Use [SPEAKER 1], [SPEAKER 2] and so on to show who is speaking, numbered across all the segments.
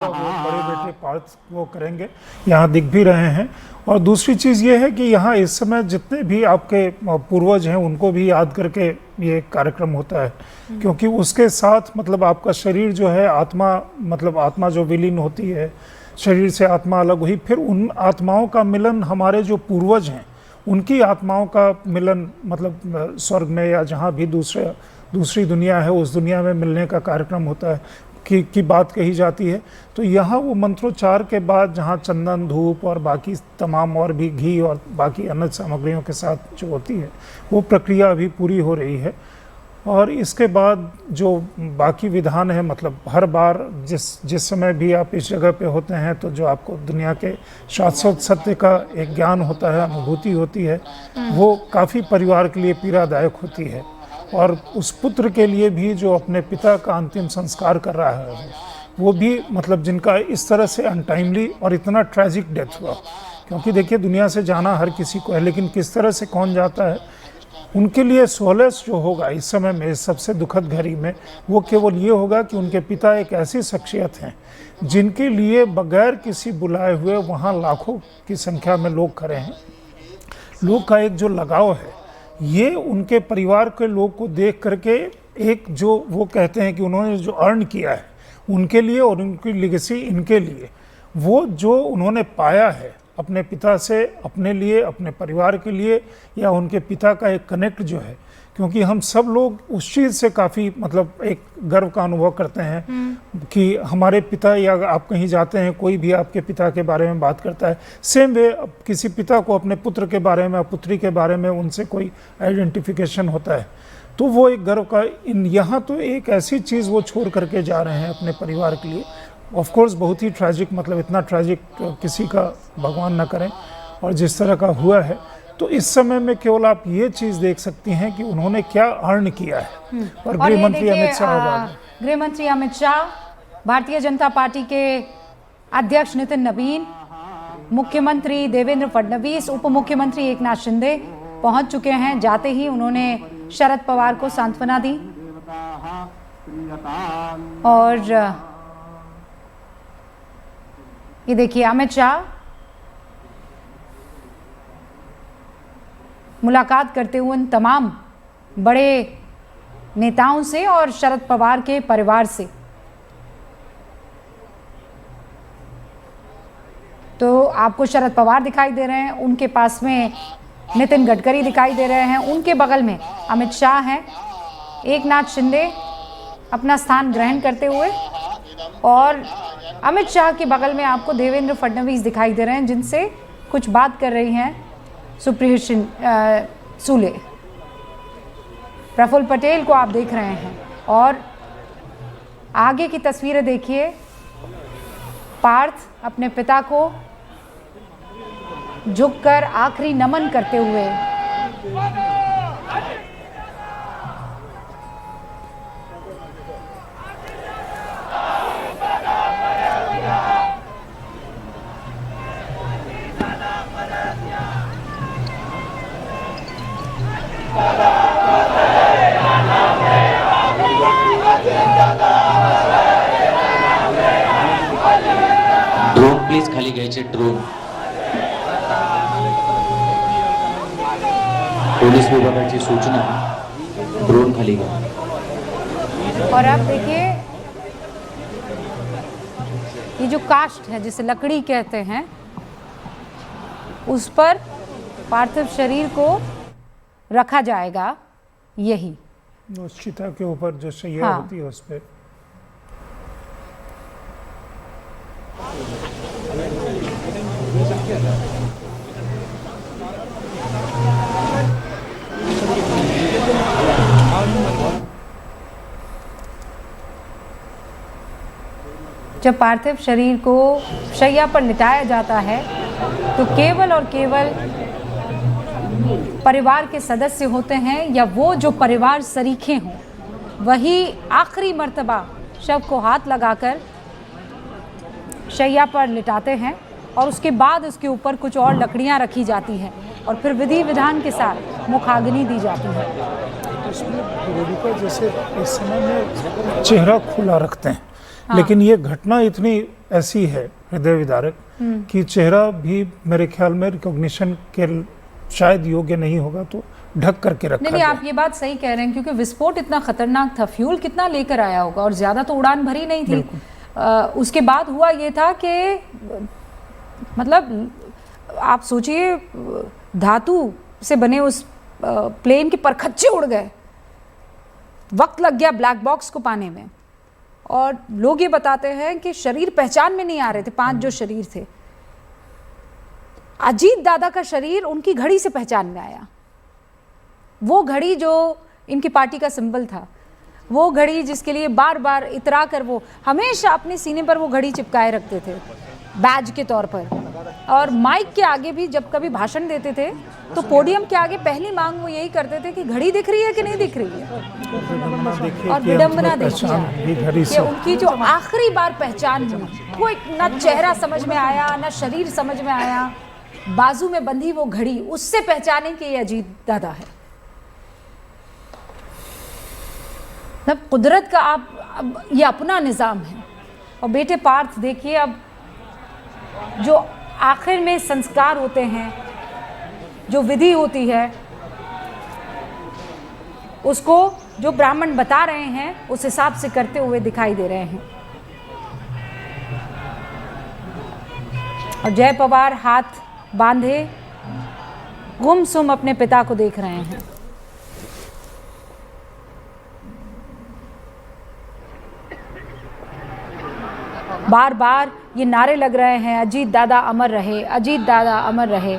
[SPEAKER 1] वो बड़े बेटे पार्थ वो करेंगे, यहाँ दिख भी रहे हैं। और दूसरी चीज़ ये है कि यहाँ इस समय जितने भी आपके पूर्वज हैं उनको भी याद करके ये कार्यक्रम होता है, क्योंकि उसके साथ मतलब आपका शरीर जो है आत्मा, मतलब आत्मा जो विलीन होती है, शरीर से आत्मा अलग हुई, फिर उन आत्माओं का मिलन, हमारे जो पूर्वज हैं उनकी आत्माओं का मिलन, मतलब स्वर्ग में या जहाँ भी दूसरी दुनिया है उस दुनिया में मिलने का कार्यक्रम होता है की बात कही जाती है। तो यहाँ वो मंत्रोच्चार के बाद जहाँ चंदन, धूप और बाकी तमाम और भी घी और बाकी अन्य सामग्रियों के साथ जो होती है वो प्रक्रिया अभी पूरी हो रही है। और इसके बाद जो बाकी विधान है, मतलब हर बार जिस समय भी आप इस जगह पे होते हैं तो जो आपको दुनिया के शाश्वत सत्य का एक ज्ञान होता है, अनुभूति होती है, वो काफ़ी परिवार के लिए पीड़ादायक होती है। और उस पुत्र के लिए भी जो अपने पिता का अंतिम संस्कार कर रहा है वो भी, मतलब जिनका इस तरह से अनटाइमली और इतना ट्रैजिक डेथ हुआ, क्योंकि देखिए दुनिया से जाना हर किसी को है, लेकिन किस तरह से कौन जाता है, उनके लिए सोलेस जो होगा इस समय में, इस सबसे दुखद घड़ी में, वो केवल ये होगा कि उनके पिता एक ऐसी शख्सियत हैं जिनके लिए बगैर किसी बुलाए हुए वहाँ लाखों की संख्या में लोग खड़े हैं। लोग का एक जो लगाव है ये उनके परिवार के लोग को देख करके, एक जो वो कहते हैं कि उन्होंने जो अर्न किया है उनके लिए और उनकी लेगेसी इनके लिए, वो जो उन्होंने पाया है अपने पिता से, अपने लिए, अपने परिवार के लिए, या उनके पिता का एक कनेक्ट जो है, क्योंकि हम सब लोग उस चीज़ से काफ़ी मतलब एक गर्व का अनुभव करते हैं कि हमारे पिता, या आप कहीं जाते हैं कोई भी आपके पिता के बारे में बात करता है, सेम वे किसी पिता को अपने पुत्र के बारे में, पुत्री के बारे में उनसे कोई आइडेंटिफिकेशन होता है, तो वो एक गर्व का। यहाँ तो एक ऐसी चीज़ वो छोड़ करके जा रहे हैं अपने परिवार के लिए, ऑफ कोर्स बहुत ही ट्रैजिक, मतलब इतना ट्रैजिक किसी का भगवान न करें, और जिस तरह का हुआ है, तो इस समय में केवल आप ये चीज़ देख सकती हैं कि उन्होंने क्या अर्न किया है। और गृह मंत्री अमित शाह,
[SPEAKER 2] गृह मंत्री अमित शाह, भारतीय जनता पार्टी के अध्यक्ष नितिन नवीन, मुख्यमंत्री देवेंद्र फडणवीस, उप मुख्यमंत्री एकनाथ शिंदे पहुंच चुके हैं। जाते ही उन्होंने शरद पवार को सांत्वना दी और ये देखिए अमित शाह मुलाकात करते हुए उन तमाम बड़े नेताओं से और शरद पवार के परिवार से। तो आपको शरद पवार दिखाई दे रहे हैं, उनके पास में नितिन गडकरी दिखाई दे रहे हैं, उनके बगल में अमित शाह हैं, एकनाथ शिंदे अपना स्थान ग्रहण करते हुए, और अमित शाह के बगल में आपको देवेंद्र फडणवीस दिखाई दे रहे हैं, जिनसे कुछ बात कर रही हैं सुप्रिया सूले। प्रफुल्ल पटेल को आप देख रहे हैं, और आगे की तस्वीरें देखिए, पार्थ अपने पिता को झुककर आखिरी नमन करते हुए।
[SPEAKER 3] ड्रोन प्लीज खाली घ्यायचे, ड्रोन। पोलीस विभागाची सूचना, ड्रोन खाली घ्या।
[SPEAKER 2] और अब देखिए ये जो काष्ठ है जिसे लकड़ी कहते हैं, उस पर पार्थिव शरीर को रखा जाएगा। यही
[SPEAKER 1] उस चिता के ऊपर जो शैया होती है उस पर।
[SPEAKER 2] जब पार्थिव शरीर को शैया पर लिटाया जाता है तो केवल और केवल परिवार के सदस्य होते हैं, या वो जो परिवार सरीखे हों, वही आखिरी मर्तबा शव को हाथ लगाकर शैया पर लिटाते हैं, और उसके बाद उसके ऊपर कुछ और लकड़ियां रखी जाती हैं, और फिर विधि विधान के साथ मुखाग्नि दी जाती है।
[SPEAKER 1] इसमें जैसे इस समय में चेहरा खुला रखते हैं, लेकिन ये घटना इतनी ऐसी है हृदय विदारक कि चेहरा भी मेरे ख्याल में रिकॉग्निशन के शायद योग्य नहीं होगा, तो ढक करके रखा
[SPEAKER 2] नहीं
[SPEAKER 1] गया।
[SPEAKER 2] आप ये बात सही कह रहे हैं, क्योंकि विस्फोट इतना खतरनाक था, फ्यूल कितना लेकर आया होगा, और ज्यादा तो उड़ान भरी नहीं थी। उसके बाद हुआ ये था कि मतलब आप सोचिए धातु से बने उस प्लेन के परखच्चे उड़ गए, वक्त लग गया ब्लैक बॉक्स को पाने में, और लोग ये बताते हैं कि शरीर पहचान में नहीं आ रहे थे। 5 जो शरीर थे, अजीत दादा का शरीर उनकी घड़ी से पहचान में आया। वो घड़ी जो इनकी पार्टी का सिंबल था, वो घड़ी जिसके लिए बार बार इतरा कर वो हमेशा अपने सीने पर वो घड़ी चिपकाए रखते थे बैज के तौर पर। और माइक के आगे भी जब कभी भाषण देते थे तो पोडियम के आगे पहली मांग वो यही करते थे कि घड़ी दिख रही है कि नहीं दिख रही है, और विडंबना देखिए कि उनकी जो आखिरी बार पहचान हुई, कोई ना चेहरा समझ में आया ना शरीर समझ में आया, बाजू में बंधी वो घड़ी, उससे पहचाने कि ये अजीत दादा है। तब कुदरत का अब ये अपना निज़ाम है। और बेटे पार्थ देखिए, अब जो आखिर में संस्कार होते हैं, जो विधि होती है, उसको जो ब्राह्मण बता रहे हैं उस हिसाब से करते हुए दिखाई दे रहे हैं। और जय पवार हाथ बांधे गुमसुम अपने पिता को देख रहे हैं। बार बार ये नारे लग रहे हैं, अजीत दादा अमर रहे, अजीत दादा अमर रहे।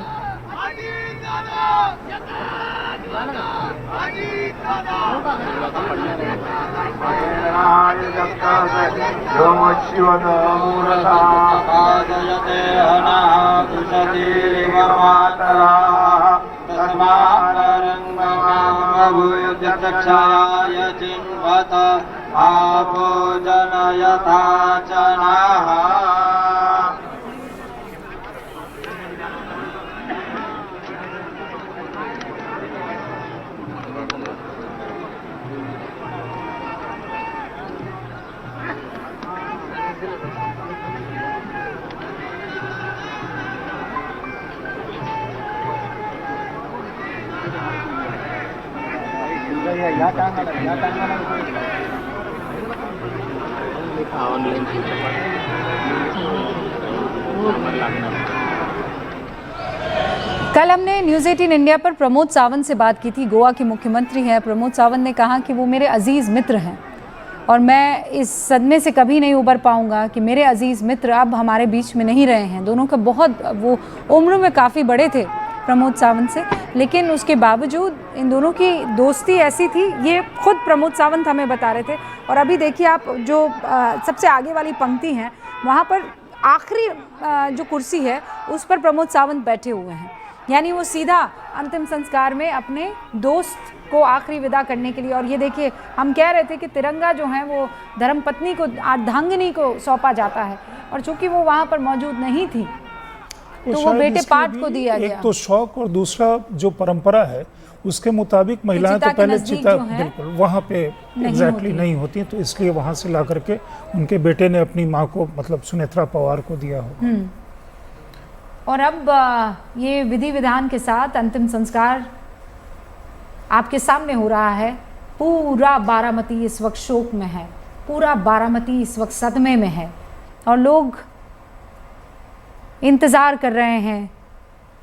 [SPEAKER 4] आपो जनयथा चनाः।
[SPEAKER 2] कल हमने न्यूज़ 18 इंडिया पर प्रमोद सावंत से बात की थी। गोवा के मुख्यमंत्री हैं प्रमोद सावंत ने कहा कि वो मेरे अजीज़ मित्र हैं और मैं इस सदमे से कभी नहीं उबर पाऊंगा कि मेरे अजीज़ मित्र अब हमारे बीच में नहीं रहे हैं। दोनों का बहुत, वो उम्र में काफ़ी बड़े थे प्रमोद सावंत से, लेकिन उसके बावजूद इन दोनों की दोस्ती ऐसी थी, ये खुद प्रमोद सावंत हमें बता रहे थे। और अभी देखिए आप जो सबसे आगे वाली पंक्ति हैं, वहाँ पर आखिरी जो कुर्सी है उस पर प्रमोद सावंत बैठे हुए हैं, यानी वो सीधा अंतिम संस्कार में अपने दोस्त को आखिरी विदा करने के लिए। और ये देखिए, हम कह रहे थे कि तिरंगा जो है वो धर्मपत्नी को, अर्धांगिनी को सौंपा जाता है, और चूंकि वो वहाँ पर मौजूद नहीं थी तो वो बेटे पाठ को दिया गया।
[SPEAKER 1] एक तो शौक और दूसरा जो परंपरा है उसके मुताबिक महिलाएं तो पहले चिता बिल्कुल वहाँ पे एग्जैक्टली नहीं होती, तो इसलिए वहाँ से ला करके उनके बेटे ने अपनी माँ को, मतलब सुनेत्रा पवार को दिया हो।
[SPEAKER 2] और अब ये विधि विधान के साथ अंतिम संस्कार आपके सामने हो रहा है। पूरा बारामती इस वक्त शोक में है, पूरा बारामती इस वक्त सदमे में है, और लोग इंतज़ार कर रहे हैं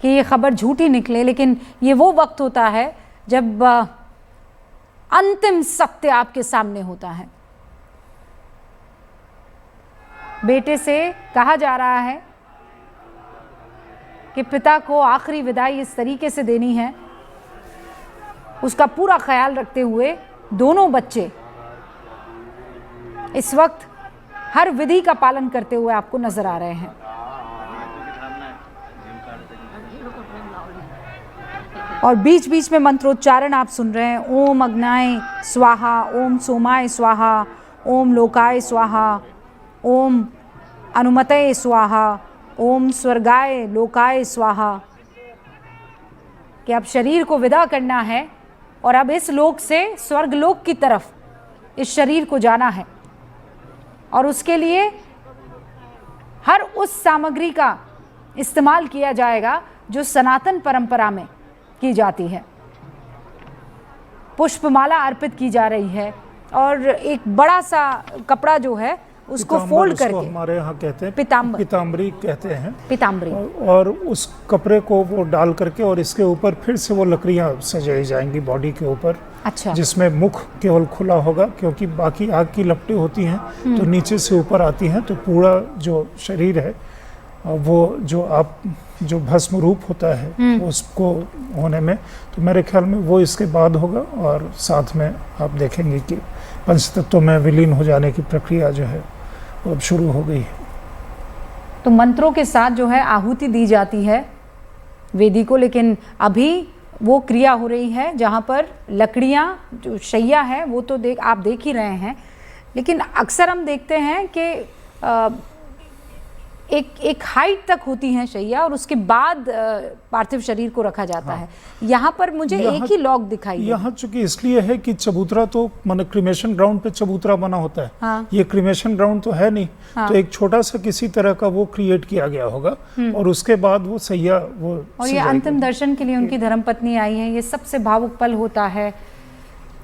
[SPEAKER 2] कि ये खबर झूठी निकले। लेकिन ये वो वक्त होता है जब अंतिम सत्य आपके सामने होता है। बेटे से कहा जा रहा है कि पिता को आखिरी विदाई इस तरीके से देनी है, उसका पूरा ख्याल रखते हुए दोनों बच्चे इस वक्त हर विधि का पालन करते हुए आपको नजर आ रहे हैं। और बीच बीच में मंत्रोच्चारण आप सुन रहे हैं, ओम अग्नाय स्वाहा, ओम सोमाय स्वाहा, ओम लोकाय स्वाहा, ओम अनुमतये स्वाहा, ओम स्वर्गाय लोकाय स्वाहा। कि अब शरीर को विदा करना है और अब इस लोक से स्वर्गलोक की तरफ इस शरीर को जाना है। और उसके लिए हर उस सामग्री का इस्तेमाल किया जाएगा जो सनातन परंपरा में की जाती है। पुष्पमाला अर्पित की जा रही है और एक बड़ा सा कपड़ा जो है उसको
[SPEAKER 1] पीताम्बर
[SPEAKER 2] फोल्ड
[SPEAKER 1] उसको
[SPEAKER 2] करके,
[SPEAKER 1] हमारे यहाँ कहते हैं
[SPEAKER 2] पीताम्बर,
[SPEAKER 1] पीताम्बरी कहते हैं,
[SPEAKER 2] पीताम्बरी,
[SPEAKER 1] और उस कपड़े को वो डाल करके और इसके ऊपर फिर से वो लकड़ियाँ सजाई जाएंगी बॉडी के ऊपर,
[SPEAKER 2] अच्छा,
[SPEAKER 1] जिसमें मुख केवल खुला होगा, क्योंकि बाकी आग की लपटें होती हैं तो नीचे से ऊपर आती हैं, तो पूरा जो शरीर है वो जो भस्म रूप होता है उसको होने में, तो मेरे ख्याल में वो इसके बाद होगा। और साथ में आप देखेंगे कि पंचतत्व में विलीन हो जाने की प्रक्रिया जो है वो अब शुरू हो गई है।
[SPEAKER 2] तो मंत्रों के साथ जो है आहुति दी जाती है वेदी को, लेकिन अभी वो क्रिया हो रही है जहाँ पर लकड़ियाँ, जो शैया है वो तो आप देख ही रहे हैं, लेकिन अक्सर हम देखते हैं कि एक हाइट तक होती है शैया और उसके बाद पार्थिव शरीर को रखा जाता है। यहाँ पर मुझे एक ही लॉक दिखाई दे।
[SPEAKER 1] यहाँ चूंकि इसलिए है कि चबूतरा तो मान क्रिमेशन ग्राउंड पे चबूतरा बना होता है,
[SPEAKER 2] हाँ।
[SPEAKER 1] ये क्रिमेशन ग्राउंड तो है नहीं,
[SPEAKER 2] हाँ।
[SPEAKER 1] तो एक छोटा सा किसी तरह का वो क्रिएट किया गया होगा और उसके बाद वो सैया वो
[SPEAKER 2] और ये अंतिम दर्शन के लिए उनकी धर्मपत्नी आई है, ये सबसे भावुक पल होता है,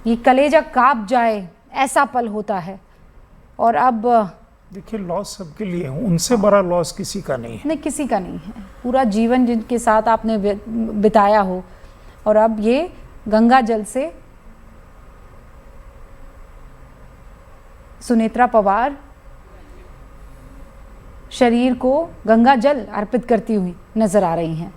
[SPEAKER 2] ये कलेजा कांप जाए ऐसा पल होता है। और अब
[SPEAKER 1] देखिए लॉस सबके लिए है, उनसे बड़ा लॉस किसी का नहीं है।
[SPEAKER 2] नहीं, किसी का नहीं है। पूरा जीवन जिनके साथ आपने बिताया हो और अब ये गंगा जल से सुनेत्रा पवार शरीर को गंगा जल अर्पित करती हुई नजर आ रही हैं।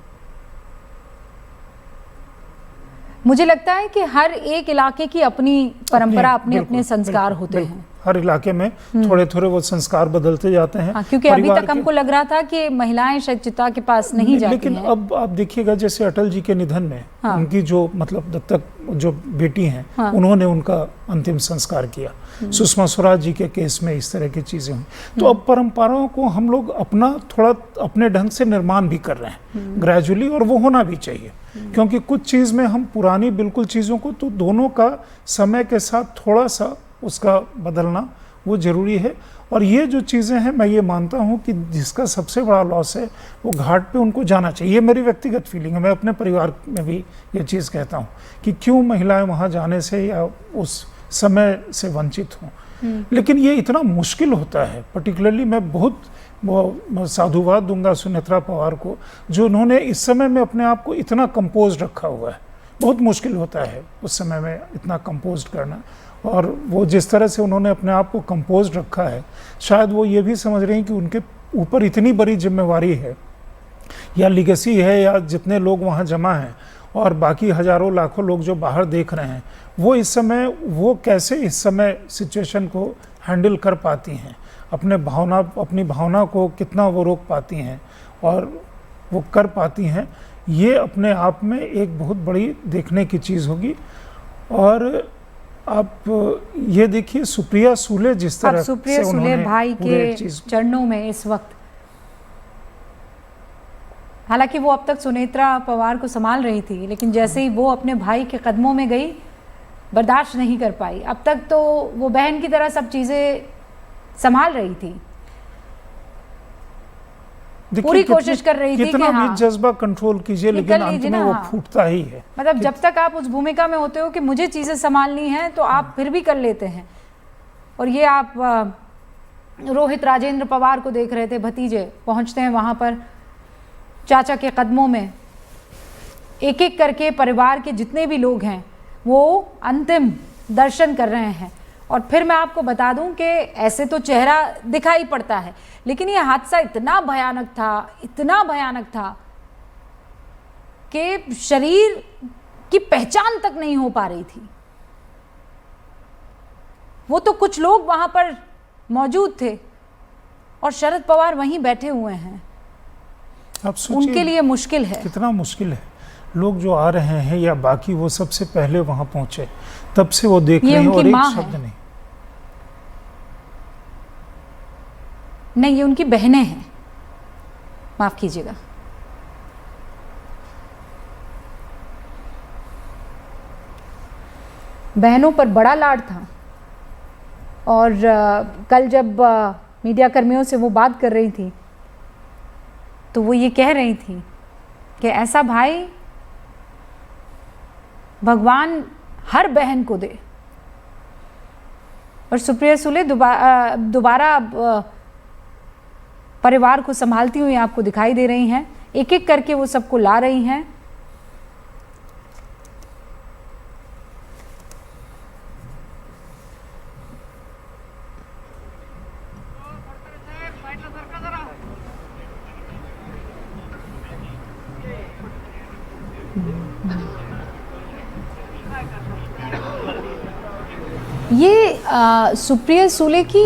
[SPEAKER 2] मुझे लगता है कि हर एक इलाके की अपनी परंपरा, अपने अपने संस्कार होते हैं।
[SPEAKER 1] हर इलाके में थोड़े थोड़े वो संस्कार बदलते जाते हैं।
[SPEAKER 2] हाँ, क्योंकि अभी तक हमको लग रहा था कि महिलाएं शायद चिता के पास नहीं जाती
[SPEAKER 1] लेकिन
[SPEAKER 2] हैं।
[SPEAKER 1] अब आप देखिएगा जैसे अटल जी के निधन में उनकी जो मतलब दत्तक जो बेटी हैं उन्होंने उनका अंतिम संस्कार किया। सुषमा स्वराज जी के केस में इस तरह की चीजें हुई। तो अब परंपराओं को हम लोग अपना थोड़ा अपने ढंग से निर्माण भी कर रहे हैं ग्रेजुअली, और वो होना भी चाहिए, क्योंकि कुछ चीज में हम पुरानी बिल्कुल चीजों को, तो दोनों का समय के साथ थोड़ा सा उसका बदलना वो जरूरी है। और ये जो चीज़ें हैं, मैं ये मानता हूँ कि जिसका सबसे बड़ा लॉस है वो घाट पे उनको जाना चाहिए। ये मेरी व्यक्तिगत फीलिंग है, मैं अपने परिवार में भी ये चीज़ कहता हूँ कि क्यों महिलाएं वहाँ जाने से या उस समय से वंचित हों। लेकिन ये इतना मुश्किल होता है, पर्टिकुलरली मैं बहुत साधुवाद दूंगा सुनेत्रा पवार को, जो उन्होंने इस समय में अपने आप को इतना कंपोज रखा हुआ है। बहुत मुश्किल होता है उस समय में इतना कंपोज करना, और वो जिस तरह से उन्होंने अपने आप को कंपोज रखा है, शायद वो ये भी समझ रहे हैं कि उनके ऊपर इतनी बड़ी जिम्मेवारी है या लिगेसी है, या जितने लोग वहाँ जमा हैं और बाकी हजारों लाखों लोग जो बाहर देख रहे हैं, वो इस समय वो कैसे इस समय सिचुएशन को हैंडल कर पाती हैं, अपनी भावना को कितना वो रोक पाती हैं और वो कर पाती हैं, ये अपने आप में एक बहुत बड़ी देखने की चीज़ होगी। और आप ये देखिए सुप्रिया सूले जिस तरह
[SPEAKER 2] सुप्रिया सूले भाई के चरणों में इस वक्त, हालांकि वो अब तक सुनेत्रा पवार को संभाल रही थी, लेकिन जैसे ही वो अपने भाई के कदमों में गई, बर्दाश्त नहीं कर पाई। अब तक तो वो बहन की तरह सब चीजें संभाल रही थी, पूरी कोशिश कर रही थी कि हाँ,
[SPEAKER 1] जज्बा कंट्रोल कीजिए, लेकिन अंत में वो फूटता ही है।
[SPEAKER 2] मतलब जब तक आप उस भूमिका में होते हो कि मुझे चीजें संभालनी है, तो आप फिर भी कर लेते हैं। और ये आप रोहित राजेंद्र पवार को देख रहे थे, भतीजे पहुंचते हैं वहां पर चाचा के कदमों में, एक एक करके परिवार के जितने भी लोग हैं वो अंतिम दर्शन कर रहे हैं। और फिर मैं आपको बता दूं कि ऐसे तो चेहरा दिखाई पड़ता है, लेकिन ये हादसा इतना भयानक था कि शरीर की पहचान तक नहीं हो पा रही थी। वो तो कुछ लोग वहां पर मौजूद थे और शरद पवार वहीं बैठे हुए हैं।
[SPEAKER 1] आप सोचिए
[SPEAKER 2] उनके लिए मुश्किल है,
[SPEAKER 1] कितना मुश्किल है। लोग जो आ रहे हैं या बाकी वो सबसे पहले वहां पहुंचे, तब से वो देख रहे हैं और एक शब्द नहीं।
[SPEAKER 2] नहीं, ये उनकी बहनें हैं, माफ कीजिएगा। बहनों पर बड़ा लाड था और कल जब मीडिया कर्मियों से वो बात कर रही थी तो वो ये कह रही थी कि ऐसा भाई भगवान हर बहन को दे। और सुप्रिया सुले दोबारा परिवार को संभालती हुई आपको दिखाई दे रही हैं, एक एक करके वो सबको ला रही हैं। ये सुप्रिया सुले की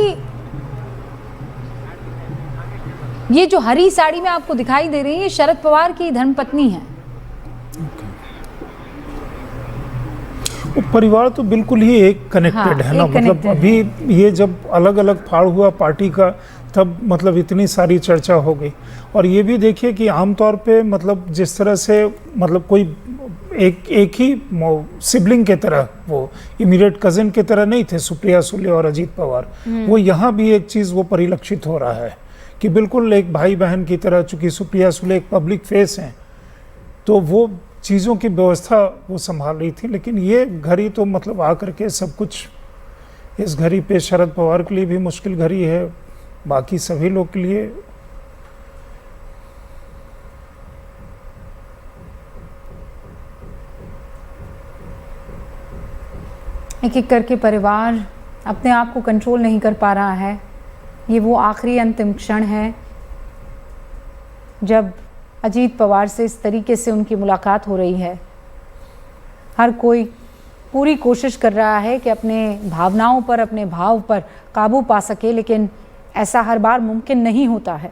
[SPEAKER 2] ये जो हरी साड़ी में आपको दिखाई दे रही है, शरद पवार की धर्मपत्नी है।
[SPEAKER 1] वो परिवार तो बिल्कुल ही एक कनेक्टेड है ना, मतलब अभी ये जब अलग अलग फाड़ हुआ पार्टी का, तब मतलब इतनी सारी चर्चा हो गई। और ये भी देखिए कि आमतौर पे मतलब जिस तरह से मतलब कोई एक ही सिबलिंग के तरह, वो इमीडिएट कजिन की तरह नहीं थे सुप्रिया सुले और अजीत पवार, वो यहाँ भी एक चीज़ वो परिलक्षित हो रहा है कि बिल्कुल एक भाई बहन की तरह, चूंकि सुप्रिया सुले एक पब्लिक फेस हैं तो वो चीज़ों की व्यवस्था वो संभाल रही थी। लेकिन ये घड़ी तो मतलब आकर के सब कुछ, इस घड़ी पे शरद पवार के लिए भी मुश्किल घड़ी है, बाकी सभी लोग के लिए।
[SPEAKER 2] एक एक करके परिवार अपने आप को कंट्रोल नहीं कर पा रहा है। ये वो आखिरी अंतिम क्षण है जब अजीत पवार से इस तरीके से उनकी मुलाकात हो रही है। हर कोई पूरी कोशिश कर रहा है कि अपने भावनाओं पर, अपने भाव पर काबू पा सके, लेकिन ऐसा हर बार मुमकिन नहीं होता है।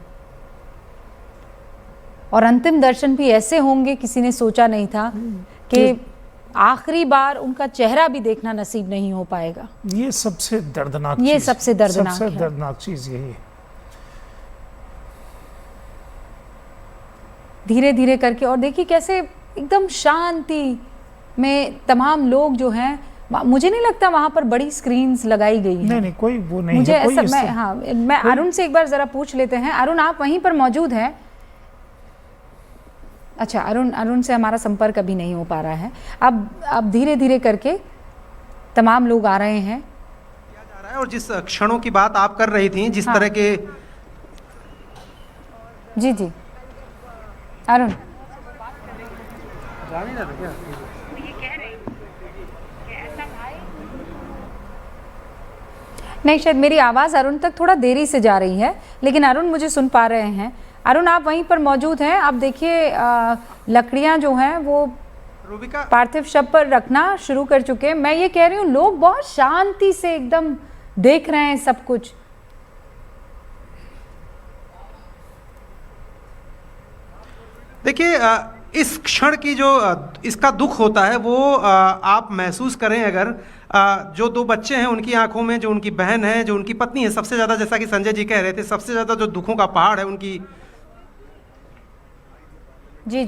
[SPEAKER 2] और अंतिम दर्शन भी ऐसे होंगे, किसी ने सोचा नहीं था कि आखिरी बार उनका चेहरा भी देखना नसीब नहीं हो पाएगा।
[SPEAKER 1] ये सबसे दर्दनाक,
[SPEAKER 2] ये सबसे
[SPEAKER 1] दर्दनाक चीज यही है।
[SPEAKER 2] धीरे धीरे करके, और देखिए कैसे एकदम शांति में तमाम लोग जो हैं, मुझे नहीं लगता वहां पर बड़ी स्क्रीन्स लगाई गई हैं।
[SPEAKER 1] नहीं कोई वो नहीं
[SPEAKER 2] मुझे
[SPEAKER 1] है, कोई
[SPEAKER 2] ऐसा मैं अरुण से एक बार जरा पूछ लेते हैं। अरुण, आप वहीं पर मौजूद हैं? अच्छा, अरुण से हमारा संपर्क अभी नहीं हो पा रहा है। अब धीरे धीरे करके तमाम लोग आ रहे हैं।
[SPEAKER 5] किया जा रहा है, और जिस क्षणों की बात आप कर रही थी, जिस तरह के
[SPEAKER 2] जी अरुण नहीं, शायद मेरी आवाज़ अरुण तक थोड़ा देरी से जा रही है, लेकिन अरुण मुझे सुन पा रहे हैं। अरुण, आप वहीं पर मौजूद हैं? अब देखिए लकड़ियां जो हैं वो पार्थिव शव पर रखना शुरू कर चुके हैं। मैं ये कह रही हूँ, लोग बहुत शांति से एकदम देख रहे हैं सब कुछ।
[SPEAKER 5] देखिए, इस क्षण की जो इसका दुख होता है वो आप महसूस करें अगर जो दो बच्चे हैं उनकी आंखों में, जो उनकी बहन है, जो उनकी पत्नी है, सबसे ज़्यादा, जैसा कि संजय जी कह रहे थे, सबसे ज़्यादा जो दुखों का पहाड़ है उनकी।
[SPEAKER 2] जी